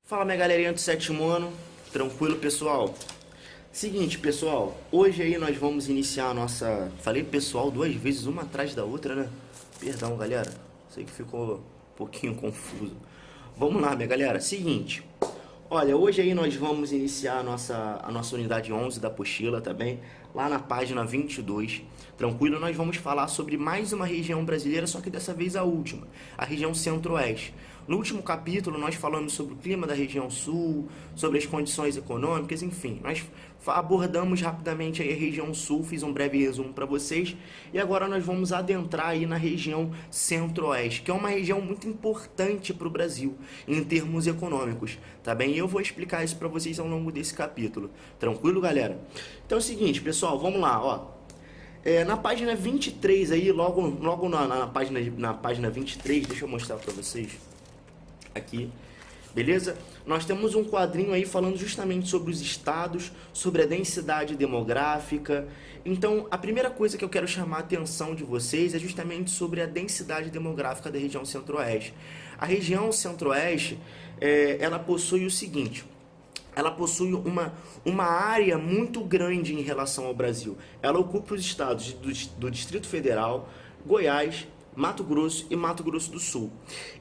Fala minha galerinha do sétimo ano, tranquilo pessoal? Seguinte pessoal, hoje aí nós vamos iniciar a nossa... Falei pessoal duas vezes, uma atrás da outra, né? Perdão galera, sei que ficou um pouquinho confuso. Vamos lá minha galera, seguinte. Olha, hoje aí nós vamos iniciar a nossa unidade 11 da apostila, tá bem? Lá na página 22, tranquilo? Nós vamos falar sobre mais uma região brasileira, só que dessa vez a última, a região centro-oeste. No último capítulo nós falamos sobre o clima da região sul, sobre as condições econômicas, enfim. Nós abordamos rapidamente aí a região sul, fiz um breve resumo para vocês. E agora nós vamos adentrar aí na região centro-oeste, que é uma região muito importante para o Brasil, em termos econômicos, tá bem? E eu vou explicar isso para vocês ao longo desse capítulo. Tranquilo, galera? Então é o seguinte, pessoal, vamos lá, ó. Na página 23 aí, logo na página 23, deixa eu mostrar para vocês aqui, beleza? Nós temos um quadrinho aí falando justamente sobre os estados, sobre a densidade demográfica. Então, a primeira coisa que eu quero chamar a atenção de vocês é justamente sobre a densidade demográfica da região centro-oeste. A região centro-oeste, ela possui o seguinte: ela possui uma área muito grande em relação ao Brasil. Ela ocupa os estados do Distrito Federal, Goiás, Mato Grosso e Mato Grosso do Sul.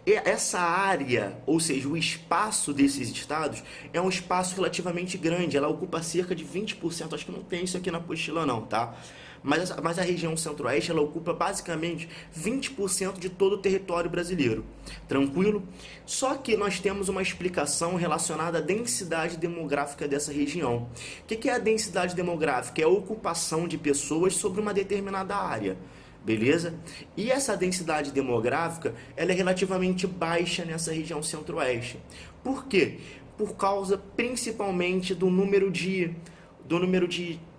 E essa área, ou seja, o espaço desses estados, é um espaço relativamente grande. Ela ocupa cerca de 20%, acho que não tem isso aqui na apostila não, tá? Mas a região centro-oeste, ela ocupa basicamente 20% de todo o território brasileiro. Tranquilo? Só que nós temos uma explicação relacionada à densidade demográfica dessa região. O que é a densidade demográfica? É a ocupação de pessoas sobre uma determinada área. Beleza? E essa densidade demográfica, ela é relativamente baixa nessa região centro-oeste. Por quê? Por causa principalmente do número de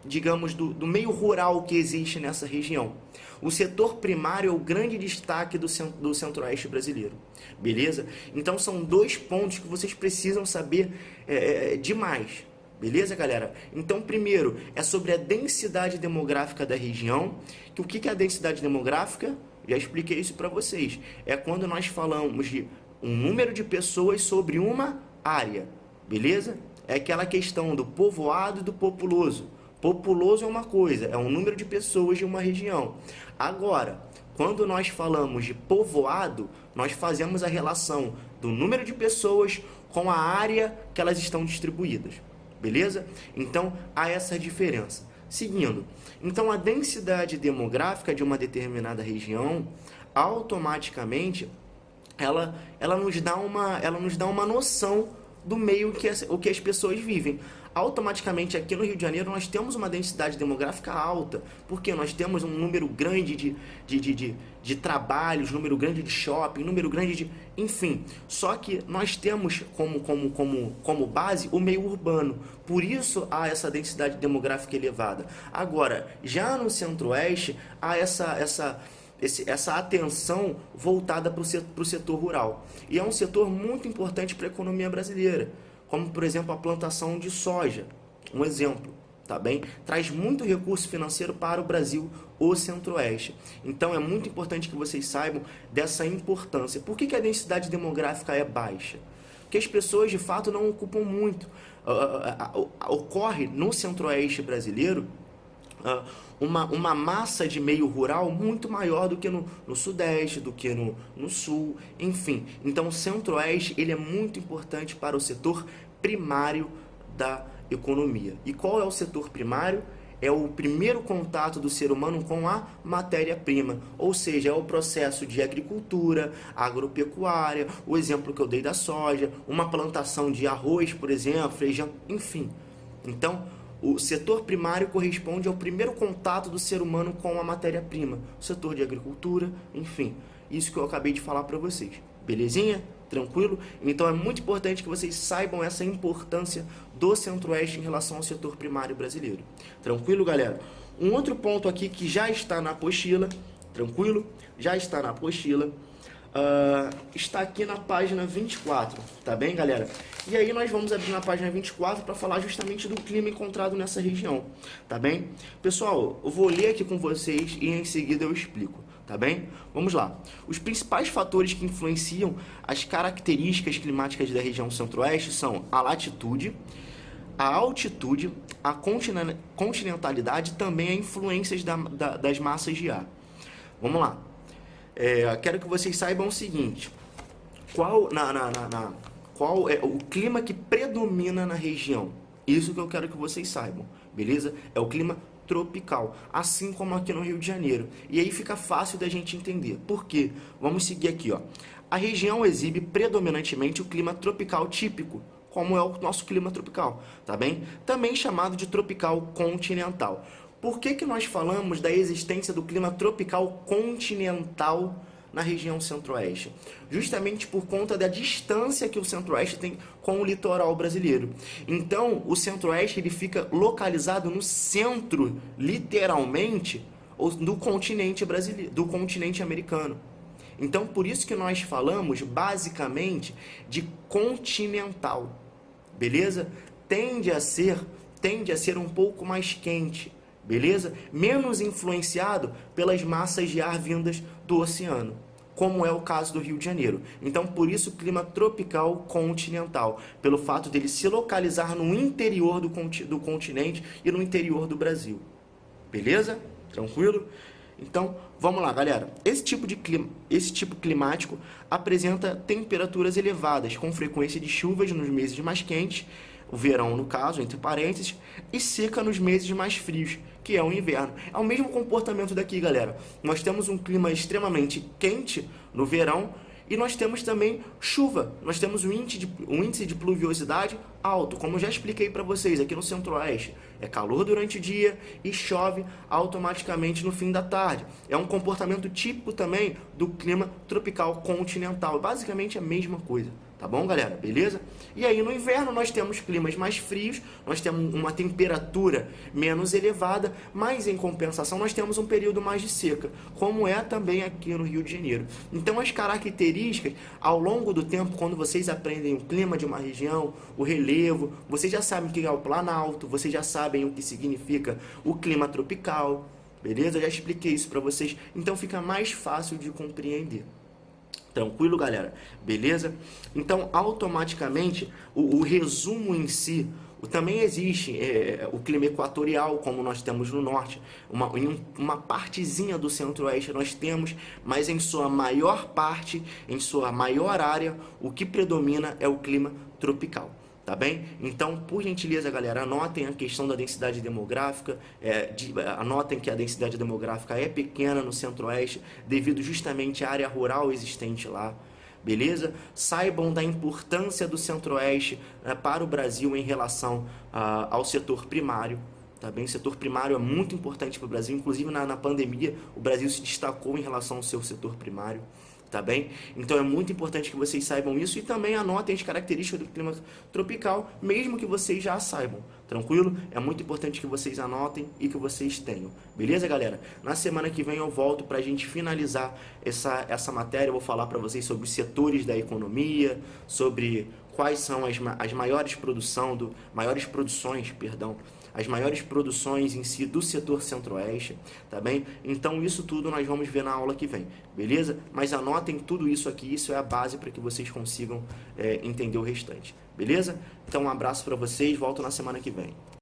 digamos, do meio rural que existe nessa região. O setor primário é o grande destaque do centro-oeste brasileiro. Beleza? Então são dois pontos que vocês precisam saber demais. Beleza, galera? Então, primeiro, é sobre a densidade demográfica da região. O que é a densidade demográfica? Já expliquei isso para vocês. É quando nós falamos de um número de pessoas sobre uma área. Beleza? É aquela questão do povoado e do populoso. Populoso é uma coisa, é um número de pessoas de uma região. Agora, quando nós falamos de povoado, nós fazemos a relação do número de pessoas com a área que elas estão distribuídas. Beleza? Então, há essa diferença. Seguindo, então a densidade demográfica de uma determinada região, automaticamente, ela nos dá uma noção do meio que as pessoas vivem. Automaticamente, aqui no Rio de Janeiro, nós temos uma densidade demográfica alta, porque nós temos um número grande de trabalhos, número grande de shopping, número grande de... Enfim, só que nós temos como base o meio urbano, por isso há essa densidade demográfica elevada. Agora, já no centro-oeste, há essa atenção voltada para o setor rural. E é um setor muito importante para a economia brasileira, como, por exemplo, a plantação de soja. Um exemplo, tá bem? Traz muito recurso financeiro para o Brasil, o centro-oeste. Então, é muito importante que vocês saibam dessa importância. Por que a densidade demográfica é baixa? Porque as pessoas, de fato, não ocupam muito. Ocorre no centro-oeste brasileiro uma massa de meio rural muito maior do que no sudeste, do que no sul, enfim. Então o centro-oeste ele é muito importante para o setor primário da economia. E qual é o setor primário? É o primeiro contato do ser humano com a matéria-prima, ou seja, é o processo de agricultura, agropecuária, o exemplo que eu dei da soja, uma plantação de arroz, por exemplo, feijão, enfim. Então, o setor primário corresponde ao primeiro contato do ser humano com a matéria-prima, o setor de agricultura, enfim. Isso que eu acabei de falar para vocês. Belezinha? Tranquilo? Então é muito importante que vocês saibam essa importância do centro-oeste em relação ao setor primário brasileiro. Tranquilo, galera? Um outro ponto aqui que já está na apostila, tranquilo? Já está na apostila. Está aqui na página 24, tá bem, galera? E aí nós vamos abrir na página 24 para falar justamente do clima encontrado nessa região, tá bem? Pessoal, eu vou ler aqui com vocês e em seguida eu explico, tá bem? Vamos lá. Os principais fatores que influenciam as características climáticas da região centro-oeste são a latitude, a altitude, a continentalidade e também as influências das massas de ar. Vamos lá. Quero que vocês saibam o seguinte. Qual é o clima que predomina na região? Isso que eu quero que vocês saibam, beleza? É o clima tropical, assim como aqui no Rio de Janeiro. E aí fica fácil da gente entender. Por quê? Vamos seguir aqui, ó. A região exibe predominantemente o clima tropical típico, como é o nosso clima tropical, tá bem? Também chamado de tropical continental. Por que nós falamos da existência do clima tropical continental na região centro-oeste? Justamente por conta da distância que o centro-oeste tem com o litoral brasileiro. Então, o centro-oeste ele fica localizado no centro, literalmente, do continente brasileiro, do continente americano. Então, por isso que nós falamos, basicamente, de continental, beleza? Tende a ser um pouco mais quente, beleza? Menos influenciado pelas massas de ar vindas do oceano, como é o caso do Rio de Janeiro. Então, por isso, clima tropical continental, pelo fato dele se localizar no interior do continente e no interior do Brasil. Beleza? Tranquilo? Então, vamos lá, galera. Esse tipo climático apresenta temperaturas elevadas, com frequência de chuvas nos meses mais quentes, o verão, no caso, entre parênteses, e seca nos meses mais frios, que é o inverno. É o mesmo comportamento daqui, galera. Nós temos um clima extremamente quente no verão e nós temos também chuva. Nós temos um índice de pluviosidade alto, como eu já expliquei para vocês aqui no Centro-Oeste. É calor durante o dia e chove automaticamente no fim da tarde. É um comportamento típico também do clima tropical continental. Basicamente a mesma coisa. Tá bom, galera? Beleza? E aí no inverno nós temos climas mais frios, nós temos uma temperatura menos elevada, mas em compensação nós temos um período mais de seca, como é também aqui no Rio de Janeiro. Então as características, ao longo do tempo, quando vocês aprendem o clima de uma região, o relevo, vocês já sabem o que é o planalto, vocês já sabem o que significa o clima tropical, beleza? Eu já expliquei isso para vocês, então fica mais fácil de compreender. Tranquilo, galera? Beleza? Então, automaticamente, o resumo em si, também existe o clima equatorial, como nós temos no norte, uma partezinha do centro-oeste nós temos, mas em sua maior parte, em sua maior área, o que predomina é o clima tropical. Tá bem? Então, por gentileza, galera, anotem a questão da densidade demográfica, anotem que a densidade demográfica é pequena no centro-oeste, devido justamente à área rural existente lá, beleza? Saibam da importância do centro-oeste para o Brasil em relação ao setor primário, tá bem? O setor primário é muito importante para o Brasil, inclusive na pandemia o Brasil se destacou em relação ao seu setor primário. Tá bem? Então é muito importante que vocês saibam isso e também anotem as características do clima tropical, mesmo que vocês já saibam, tranquilo? É muito importante que vocês anotem e que vocês tenham, beleza, galera? Na semana que vem eu volto pra gente finalizar essa matéria, eu vou falar pra vocês sobre os setores da economia, sobre quais são as maiores produções em si do setor centro-oeste, tá bem? Então isso tudo nós vamos ver na aula que vem, beleza? Mas anotem tudo isso aqui, isso é a base para que vocês consigam entender o restante, beleza? Então um abraço para vocês, volto na semana que vem.